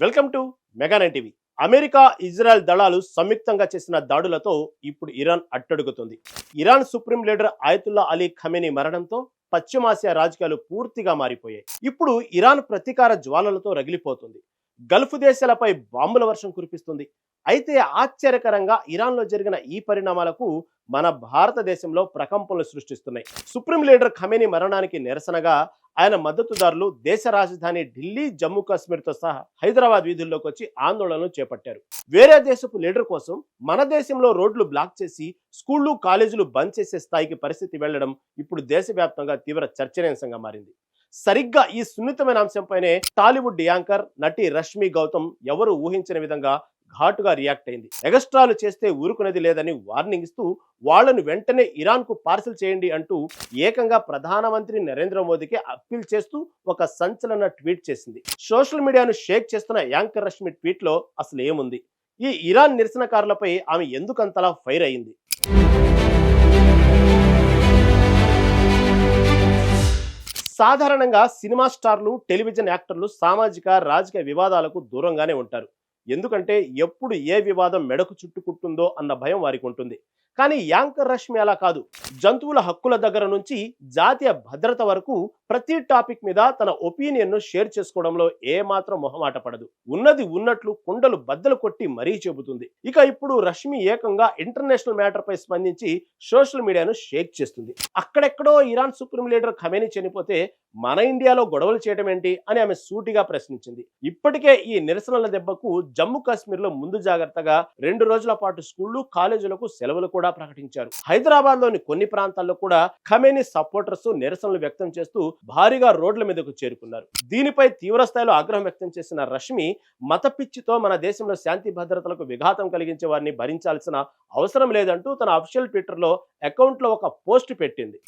Welcome to మెగా9 TV. America Israel దళాలు సంయుక్తంగా చేసిన దాడులతో ఇప్పుడు ఇరాన్ అట్టడుగుతుంది. Iran supreme leader Ayatollah Ali Khamenei మరణంతో పశ్చిమాసియా రాజకీయాలు పూర్తిగా మారిపోయాయి. ఇప్పుడు ఇరాన్ ప్రతీకార జ్వాలలతో రగిలిపోతుంది. గల్ఫ్ దేశాలపై బాంబుల వర్షం కురిపిస్తుంది. అయితే ఆశ్చర్యకరంగా ఇరాన్లో జరిగిన ఈ పరిణామాలకు మన భారతదేశంలో ప్రకంపనలు సృష్టిస్తున్నాయి. సుప్రీం లీడర్ ఖమేనీ మరణానికి నిరసనగా ఆయన మద్దతుదారులు దేశ రాజధాని ఢిల్లీ, జమ్మూ కాశ్మీర్తో సహా హైదరాబాద్ వీధుల్లోకి వచ్చి ఆందోళనలు చేపట్టారు. వేరే దేశపు లీడర్ కోసం మన దేశంలో రోడ్లు బ్లాక్ చేసి స్కూళ్లు, కాలేజీలు బంద్ చేసే స్థాయికి పరిస్థితి వెళ్లడం ఇప్పుడు దేశవ్యాప్తంగా తీవ్ర చర్చనీయాంశంగా మారింది. సరిగ్గా ఈ సున్నితమైన అంశంపైనే టాలీవుడ్ యాంకర్ నటి రష్మి గౌతమ్ ఎవరు ఊహించని విధంగా ఘాటుగా రియాక్ట్ అయింది. ఎగస్ట్రాలు చేస్తే ఊరుకునేది లేదని వార్నింగ్ ఇస్తూ వాళ్లను వెంటనే ఇరాన్ కు పార్సల్ చేయండి అంటూ ఏకంగా ప్రధానమంత్రి నరేంద్ర మోదీకి అప్పీల్ చేస్తూ ఒక సంచలన ట్వీట్ చేసింది. సోషల్ మీడియాను షేక్ చేస్తున్న యాంకర్ రష్మి ట్వీట్ లో అసలు ఏముంది? ఈ ఇరాన్ నిరసనకారులపై ఆమె ఎందుకంతలా ఫైర్ అయింది? సాధారణంగా సినిమా స్టార్లు, టెలివిజన్ యాక్టర్లు సామాజిక, రాజకీయ వివాదాలకు దూరంగానే ఉంటారు. ఎందుకంటే ఎప్పుడు ఏ వివాదం మెడకు చుట్టుకుంటుందో అన్న భయం వారికి ఉంటుంది. కానీ యాంకర్ రష్మి అలా కాదు. జంతువుల హక్కుల దగ్గర నుంచి జాతీయ భద్రత వరకు ప్రతి టాపిక్ మీద తన ఒపీనియన్ ను షేర్ చేసుకోవడంలో ఏమాత్రం మొహమాట పడదు. ఉన్నది ఉన్నట్లు కుండలు బద్దలు కొట్టి మరీ చెబుతుంది. ఇక ఇప్పుడు రష్మి ఏకంగా ఇంటర్నేషనల్ మ్యాటర్ పై స్పందించి సోషల్ మీడియాను షేక్ చేస్తుంది. అక్కడెక్కడో ఇరాన్ సుప్రీం లీడర్ ఖమేనీ చనిపోతే మన ఇండియాలో గొడవలు చేయడం ఏంటి అని ఆమె సూటిగా ప్రశ్నించింది. ఇప్పటికే ఈ నిరసనల దెబ్బకు జమ్మూ కాశ్మీర్ లో ముందు జాగ్రత్తగా 2 రోజుల పాటు స్కూళ్లు, కాలేజీలకు సెలవులు కూడా ప్రకటించారు. హైదరాబాద్ లోని కొన్ని ప్రాంతాల్లో కూడా ఖమేనీ సపోర్టర్స్ నిరసనలు వ్యక్తం చేస్తూ భారీగా రోడ్ల మీదకు చేరుకున్నారు. దీనిపై తీవ్ర స్థాయిలో ఆగ్రహం వ్యక్తం చేసిన రష్మి మత పిచ్చితో మన దేశంలో శాంతి భద్రతలకు విఘాతం కలిగించే వారిని భరించాల్సిన అవసరం లేదంటూ తన అఫీషియల్ ట్విట్టర్ లో అకౌంట్ లో ఒక పోస్ట్ పెట్టింది.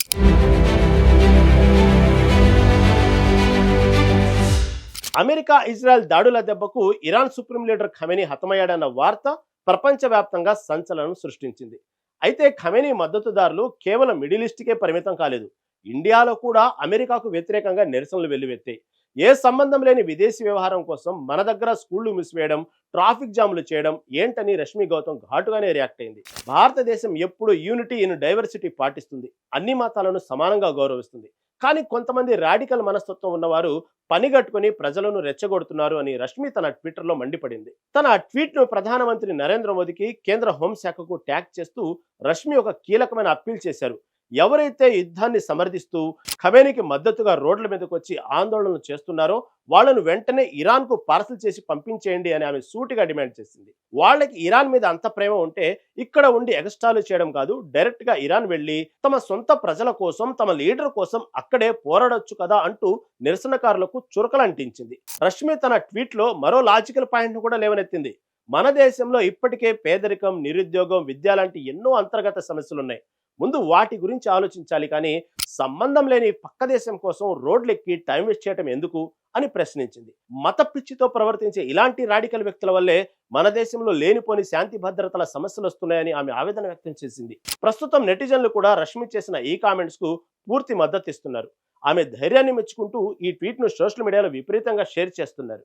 అమెరికా ఇజ్రాయెల్ దాడుల దెబ్బకు ఇరాన్ సుప్రీం లీడర్ ఖమేనీ హతమయ్యాడన్న వార్త ప్రపంచవ్యాప్తంగా సంచలనం సృష్టించింది. అయితే ఖమేనీ మద్దతుదారులు కేవలం మిడిల్ ఈస్ట్కే పరిమితం కాలేదు. ఇండియాలో కూడా అమెరికాకు వ్యతిరేకంగా నిరసనలు వెల్లువెత్తాయి. ఏ సంబంధం లేని విదేశీ వ్యవహారం కోసం మన దగ్గర స్కూళ్లు మూసివేయడం, ట్రాఫిక్ జాములు చేయడం ఏంటని రష్మి గౌతమ్ ఘాటుగానే రియాక్ట్ అయింది. భారతదేశం ఎప్పుడు యూనిటీ ఇన్ డైవర్సిటీ పాటిస్తుంది, అన్ని మతాలను సమానంగా గౌరవిస్తుంది. కానీ కొంతమంది రాడికల్ మనస్తత్వం ఉన్నవారు పనిగట్టుకుని ప్రజలను రెచ్చగొడుతున్నారు అని రష్మి తన ట్విట్టర్ లో మండిపడింది. తన ట్వీట్ ను ప్రధానమంత్రి నరేంద్ర మోదీకి, కేంద్ర హోంశాఖకు ట్యాగ్ చేస్తూ రష్మి ఒక కీలకమైన అప్పీల్ చేశారు. ఎవరైతే యుద్ధాన్ని సమర్థిస్తూ ఖమేనీకి మద్దతుగా రోడ్ల మీదకి వచ్చి ఆందోళనలు చేస్తున్నారో వాళ్లను వెంటనే ఇరాన్ కు పార్సల్ చేసి పంపించేయండి అని ఆమె సూటిగా డిమాండ్ చేసింది. వాళ్ళకి ఇరాన్ మీద అంత ప్రేమ ఉంటే ఇక్కడ ఉండి ఎగస్ట్రాలు చేయడం కాదు, డైరెక్ట్ గా ఇరాన్ వెళ్లి తమ సొంత ప్రజల కోసం, తమ లీడర్ కోసం అక్కడే పోరాడొచ్చు కదా అంటూ నిరసనకారులకు చురకలంటించింది. రష్మి తన ట్వీట్ లో మరో లాజికల్ పాయింట్ ను కూడా లేవనెత్తింది. మన దేశంలో ఇప్పటికే పేదరికం, నిరుద్యోగం, విద్య లాంటి ఎన్నో అంతర్గత సమస్యలున్నాయి. ముందు వాటి గురించి ఆలోచించాలి, కానీ సంబంధం లేని పక్క దేశం కోసం రోడ్లెక్కి టైం వేస్ట్ చేయడం ఎందుకు అని ప్రశ్నించింది. మత పిచ్చితో ప్రవర్తించే ఇలాంటి రాడికల్ వ్యక్తుల వల్లే మన దేశంలో లేనిపోని శాంతి భద్రతల సమస్యలు వస్తున్నాయని ఆమె ఆవేదన వ్యక్తం చేసింది. ప్రస్తుతం నెటిజన్లు కూడా రష్మి చేసిన ఈ కామెంట్స్ కు పూర్తి మద్దతు ఇస్తున్నారు. ఆమె ధైర్యాన్ని మెచ్చుకుంటూ ఈ ట్వీట్ ను సోషల్ మీడియాలో విపరీతంగా షేర్ చేస్తున్నారు.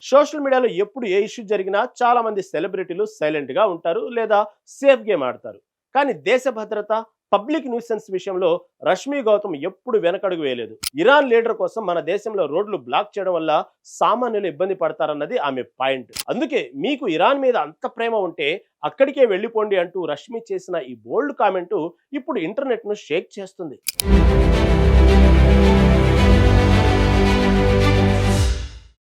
సోషల్ మీడియాలో ఎప్పుడు ఏ ఇష్యూ జరిగినా చాలా మంది సెలబ్రిటీలు సైలెంట్ గా ఉంటారు లేదా సేఫ్ గేమ్ ఆడతారు. కానీ దేశ భద్రత, పబ్లిక్ న్యూసెన్స్ విషయంలో రష్మి గౌతమ్ ఎప్పుడు వెనకడుగు వేయలేదు. ఇరాన్ లీడర్ కోసం మన దేశంలో రోడ్లు బ్లాక్ చేయడం వల్ల సామాన్యులు ఇబ్బంది పడతారన్నది ఆమె పాయింట్. అందుకే మీకు ఇరాన్ మీద అంత ప్రేమ ఉంటే అక్కడికే వెళ్ళిపోండి అంటూ రష్మి చేసిన ఈ బోల్డ్ కామెంటు ఇప్పుడు ఇంటర్నెట్ ను షేక్ చేస్తుంది.